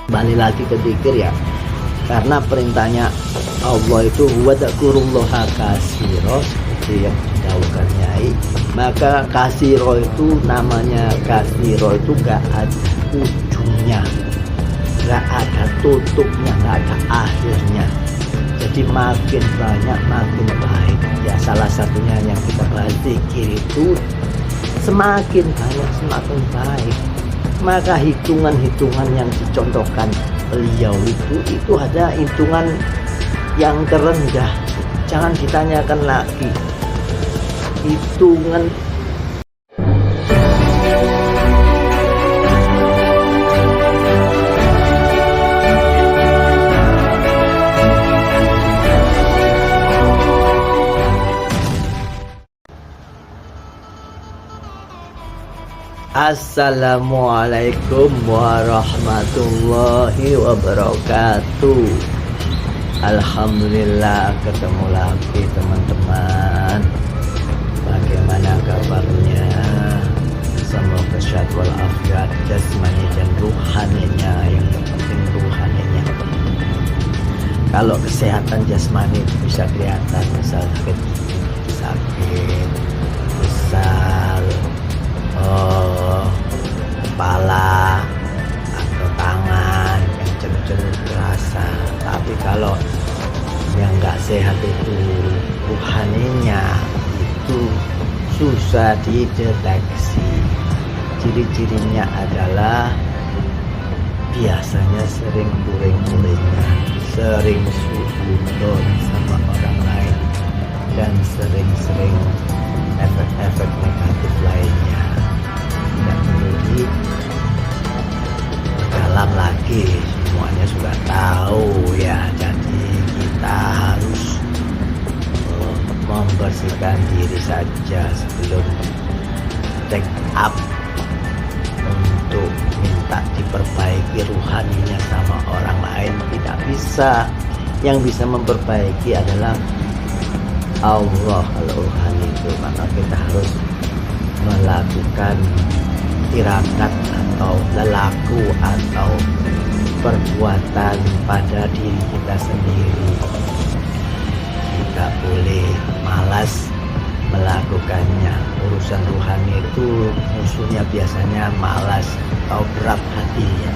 Kembali lagi ke zikir ya, karena perintahnya Allah itu wadzakurullaha katsira, seperti yang didahulukan Nyai. Maka katsira itu namanya katsira itu gak ada ujungnya, gak ada tutupnya, gak ada akhirnya. Jadi makin banyak makin baik ya. Salah satunya yang kita bahas zikir itu semakin banyak semakin baik. Maka hitungan-hitungan yang dicontohkan beliau itu ada hitungan yang terendah. Jangan ditanyakan lagi hitungan. Assalamualaikum warahmatullahi wabarakatuh. Alhamdulillah ketemu lagi teman-teman. Bagaimana kabarnya? Semoga sehat walafiat jasmani dan ruhaninya. Yang terpenting ruhaninya. Kalau kesehatan jasmani itu bisa kelihatan, misal sakit, misal kepala atau tangan yang cenut-cenut terasa. Tapi kalau yang nggak sehat itu ruhaninya itu susah dideteksi. Ciri-cirinya adalah biasanya sering kuring-kuringan, sering suudon sama orang lain, dan sering-sering efek-efek negatif lainnya. Dan lebih dalam lagi, semuanya sudah tahu ya. Jadi kita harus membersihkan diri saja sebelum take up untuk minta diperbaiki ruhaninya sama orang lain. Tidak bisa. Yang bisa memperbaiki adalah Allah. Kalau rohani itu, maka kita harus melakukan tirakat atau lelaku atau perbuatan pada diri kita sendiri. Tidak boleh malas melakukannya. Urusan rohani itu musuhnya biasanya malas atau berat hati ya.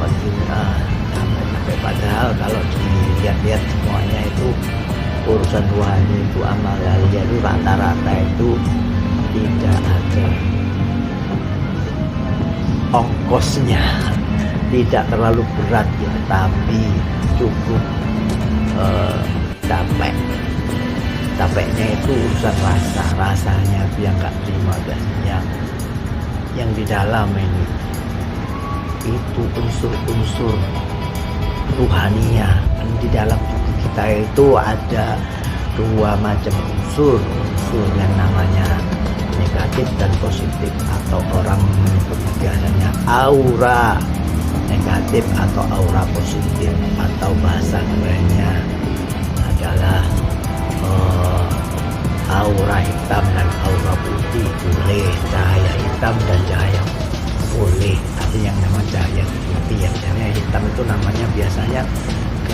Sampai padahal kalau dilihat-lihat semuanya itu urusan rohani itu amalia itu rata-rata itu tidak ada ongkosnya, tidak terlalu berat ya, tapi cukup capeknya itu urusan rasanya itu yang gak terima. Dan yang di dalam ini itu unsur-unsur ruhania. Di dalam tubuh kita itu ada dua macam unsur yang namanya negatif dan positif, atau orang menyebutnya biasanya aura negatif atau aura positif, atau bahasa kerennya adalah aura hitam dan aura putih boleh, cahaya hitam dan cahaya boleh. Tapi yang namanya cahaya putih, yang cahaya hitam itu namanya biasanya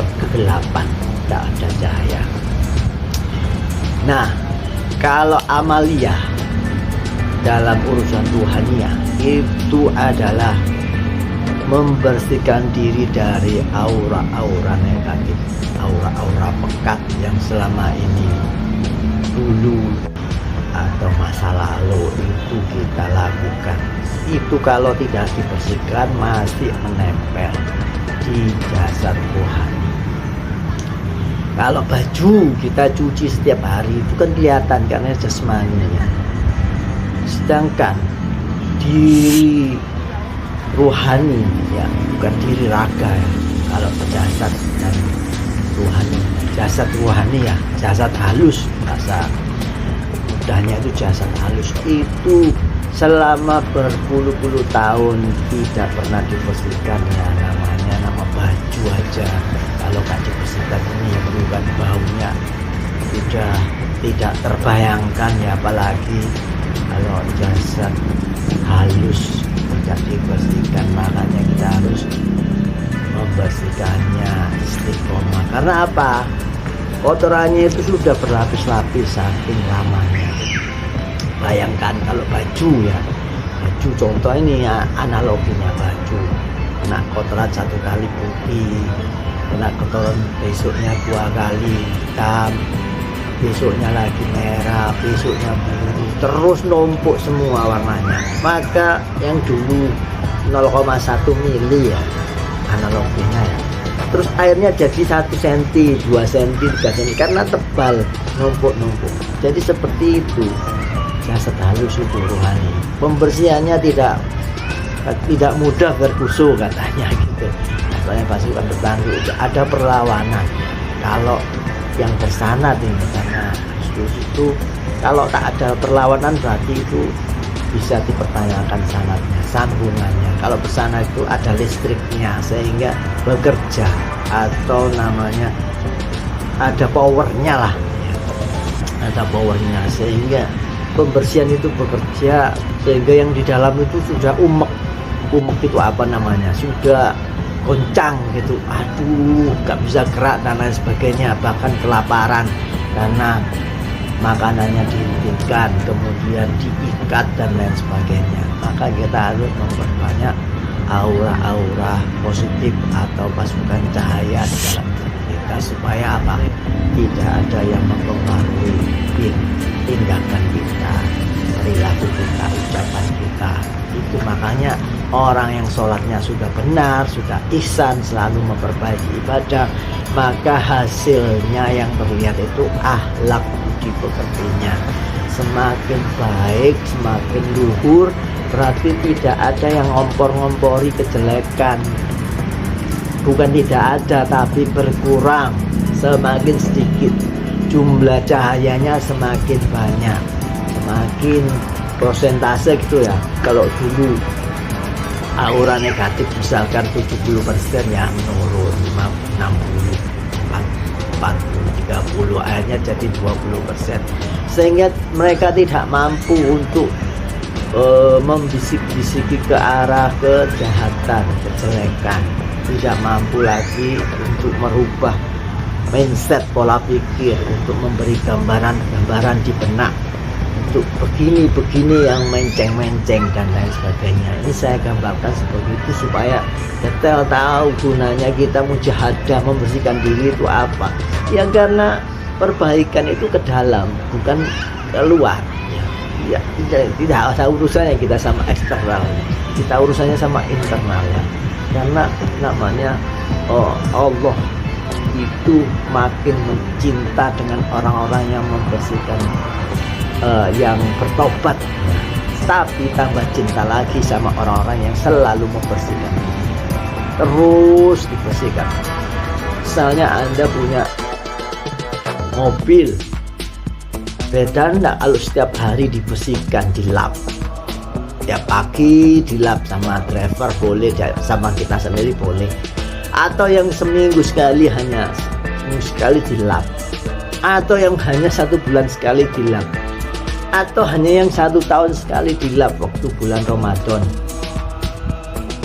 kegelapan, tidak ada cahaya. Nah, kalau amalia dalam urusan ruhania itu adalah membersihkan diri dari aura-aura negatif, aura-aura pekat yang selama ini dulu atau masa lalu itu kita lakukan. Itu kalau tidak dibersihkan masih menempel di jasad rohani. Kalau baju kita cuci setiap hari itu kan kelihatan karena jasmaninya. Sedangkan diri rohani ya, bukan diri raga ya. Kalau jasad dan rohani, jasad rohani ya, jasad halus, bahasa mudahnya itu jasad halus itu selama berpuluh-puluh tahun tidak pernah dibersihkan ya. Namanya nama baju aja kalau gak dibersihkan ini bukan baunya sudah tidak terbayangkan ya, apalagi kalau jasad halus tidak dibersihkan. Makanya kita harus membersihkannya istiqomah. Karena apa? Kotorannya itu sudah berlapis-lapis saking lamanya. Bayangkan kalau baju ya, baju contoh ini ya, analoginya baju kena kotoran satu kali putih, kena kotoran besoknya 2 kali hitam, besoknya lagi merah, besoknya biru, terus numpuk semua warnanya. Maka yang dulu 0,1 mili ya analoginya ya, terus airnya jadi 1 cm, 2 cm, 3 cm karena tebal, numpuk-numpuk. Jadi seperti itu selalu syukur rohani. Pembersihannya tidak mudah berkusu katanya gitu. Katanya pasukan bertangguh ada perlawanan. Kalau yang bersanad ini, karena itu kalau tak ada perlawanan berarti itu bisa dipertanyakan sanadnya, sambungannya. Kalau bersanad itu ada listriknya sehingga bekerja, atau namanya ada powernya lah ya. Ada powernya sehingga pembersihan itu bekerja, sehingga yang di dalam itu sudah umek itu apa namanya, sudah goncang gitu, aduh gak bisa gerak dan lain sebagainya, bahkan kelaparan karena makanannya dihentikan, kemudian diikat dan lain sebagainya. Maka kita harus memperbanyak aura-aura positif atau pasukan cahaya di dalam diri kita, supaya apa? Tidak ada yang mempengaruhi tindakan kita, perilaku kita, ucapan kita. Itu makanya orang yang sholatnya sudah benar, sudah ihsan, selalu memperbaiki ibadah, maka hasilnya yang terlihat itu akhlak budi pekertinya semakin baik, semakin luhur. Berarti tidak ada yang ngompor-ngompori kejelekan. Bukan tidak ada, tapi berkurang, semakin sedikit. Jumlah cahayanya semakin banyak, semakin prosentase gitu ya. Kalau dulu aura negatif misalkan 70% ya menurun, 60, 40, 30, akhirnya jadi 20%, sehingga mereka tidak mampu untuk membisik-bisiki ke arah kejahatan, kejelekan, tidak mampu lagi untuk merubah mindset, pola pikir, untuk memberi gambaran di benak untuk begini yang menceng-menceng dan lain sebagainya. Ini saya gambarkan seperti itu supaya detail tahu gunanya kita mujahadah, membersihkan diri itu apa ya, karena perbaikan itu ke dalam, bukan keluar ya. Tidak ada urusannya kita sama eksternal, kita urusannya sama internal ya. Karena namanya Allah itu makin mencinta dengan orang-orang yang membersihkan, yang bertobat, tapi tambah cinta lagi sama orang-orang yang selalu membersihkan, terus dibersihkan. Misalnya Anda punya mobil, beda enggak kalau setiap hari dibersihkan, dilap tiap pagi, dilap sama driver boleh, sama kita sendiri boleh, atau yang seminggu sekali, hanya seminggu sekali dilap, atau yang hanya 1 bulan sekali dilap, atau hanya yang 1 tahun sekali dilap waktu bulan Ramadan,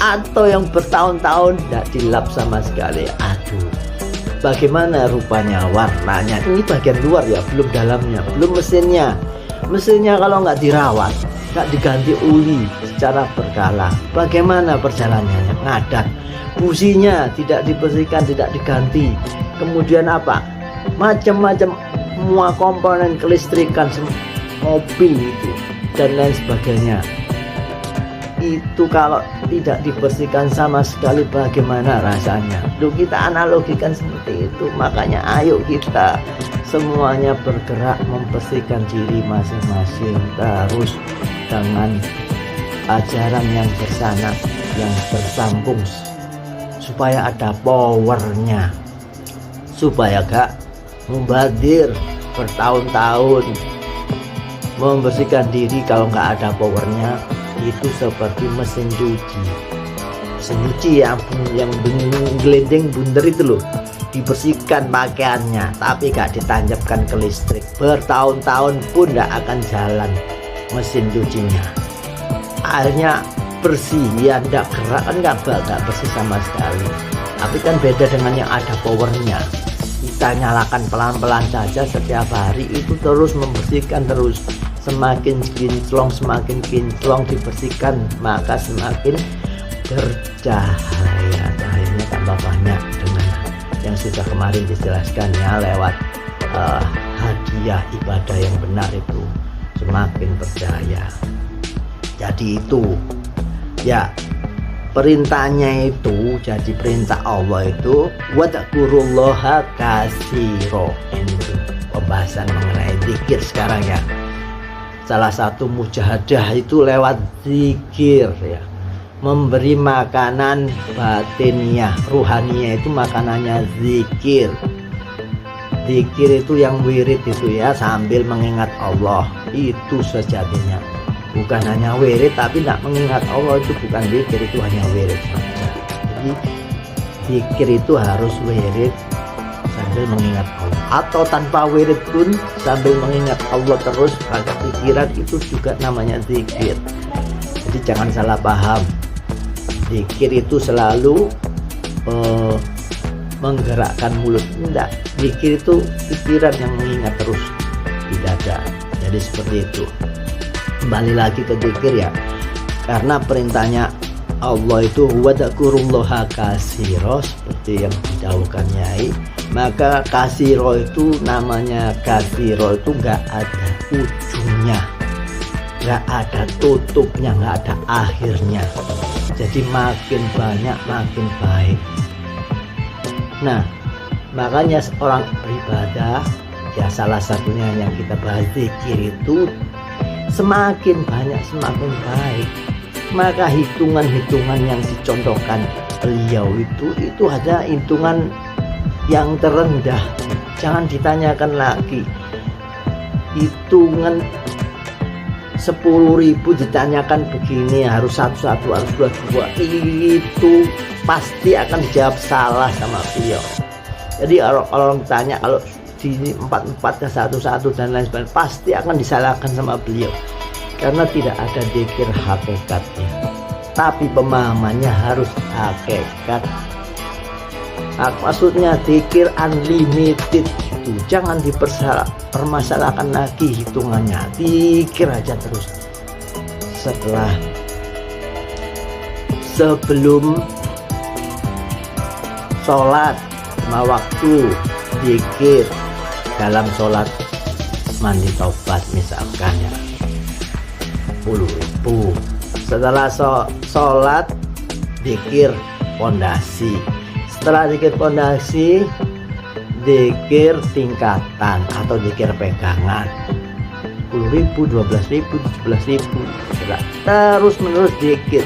atau yang bertahun-tahun tidak dilap sama sekali. Aduh, bagaimana rupanya, warnanya. Ini bagian luar ya, belum dalamnya, belum mesinnya. Mesinnya kalau nggak dirawat, nggak diganti oli secara berkala, bagaimana perjalanannya? Ngadat. Businya tidak dibersihkan, tidak diganti, kemudian apa, macam-macam semua komponen kelistrikan mobil itu dan lain sebagainya, itu kalau tidak dibersihkan sama sekali bagaimana rasanya? Loh, kita analogikan seperti itu. Makanya ayo kita semuanya bergerak membersihkan diri masing-masing, terus dengan ajaran yang bersanad, yang bersambung, supaya ada powernya, supaya gak mubadir bertahun-tahun membersihkan diri. Kalau nggak ada powernya, itu seperti mesin cuci. Mesin cuci yang gelendeng bundar itu loh, dibersihkan pakaiannya tapi gak ditancapkan ke listrik, bertahun-tahun pun gak akan jalan mesin cucinya. Akhirnya bersih ya, nggak gerak kan, nggak bersih sama sekali. Tapi kan beda dengan yang ada powernya. Kita nyalakan pelan-pelan saja setiap hari itu terus membersihkan terus. Semakin kinclong dibersihkan, maka semakin bercahaya. Cahayanya tambah banyak dengan yang sudah kemarin dijelaskan ya, lewat hadiah ibadah yang benar itu semakin percaya. Jadi itu ya, perintahnya itu, jadi perintah Allah itu wadzakurullaha katsira. Ini pembahasan mengenai zikir sekarang ya. Salah satu mujahadah itu lewat zikir ya, memberi makanan batinnya, ruhaniyah itu makanannya zikir. Zikir itu yang wirid itu ya, sambil mengingat Allah, itu sejatinya. Bukan hanya wirid tapi tidak mengingat Allah, itu bukan zikir, itu hanya wirid. Jadi zikir itu harus wirid sambil mengingat Allah, atau tanpa wirid pun sambil mengingat Allah terus pada pikiran, itu juga namanya zikir. Jadi jangan salah paham, zikir itu selalu menggerakkan mulut, enggak. Zikir itu pikiran yang mengingat terus di dada. Jadi seperti itu. Kembali lagi ke zikir ya, karena perintahnya Allah itu wadzakurullaha katsira, seperti yang didahulukan Nyai. Maka katsira itu, namanya katsira itu enggak ada ujungnya, enggak ada tutupnya, enggak ada akhirnya. Jadi makin banyak makin baik. Nah, makanya orang beribadah ya, salah satunya yang kita bahas zikir itu, semakin banyak semakin baik. Maka hitungan-hitungan yang dicontohkan beliau itu ada hitungan yang terendah. Jangan ditanyakan lagi hitungan 10.000 ditanyakan begini, harus satu-satu, harus dua-dua, itu pasti akan dijawab salah sama beliau. Jadi orang ditanya kalau di 4-4 satu-satu dan lain sebagainya, pasti akan disalahkan sama beliau, karena tidak ada zikir hakikatnya. Tapi pemahamannya harus hakikat. Maksudnya zikir unlimited itu jangan dipermasalahkan lagi hitungannya, zikir aja terus. Sebelum sholat 5 waktu zikir, dalam sholat mandi taubat misalkan ya 10.000. Setelah sholat zikir pondasi. Setelah zikir pondasi, zikir tingkatan atau zikir pegangan 10.000, 12.000, 17.000, terus menerus zikir.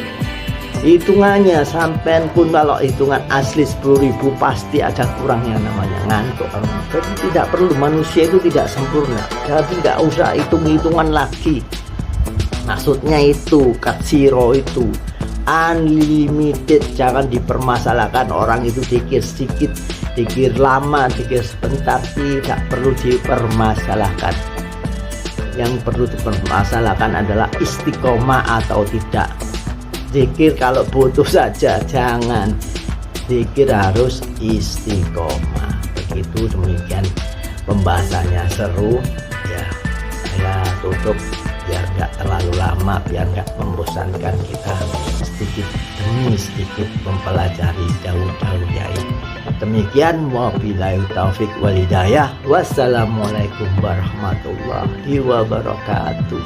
Hitungannya sampai pun kalau hitungan asli 10.000 pasti ada kurangnya, namanya ngantuk. Jadi tidak perlu, manusia itu tidak sempurna, jadi nggak usah hitung-hitungan lagi. Maksudnya itu katsira itu unlimited, jangan dipermasalahkan. Orang itu zikir sedikit, zikir lama, zikir sebentar, tidak perlu dipermasalahkan. Yang perlu dipermasalahkan adalah istiqomah atau tidak. Zikir kalau butuh saja, jangan. Zikir harus istiqomah. Begitu, demikian pembahasannya, seru ya. Saya tutup biar nggak terlalu lama, biar nggak membosankan kita, sedikit demi sedikit mempelajari jauh-jauh Yai. Demikian, wabillahi taufik wal hidayah. Wassalamualaikum warahmatullahi wabarakatuh.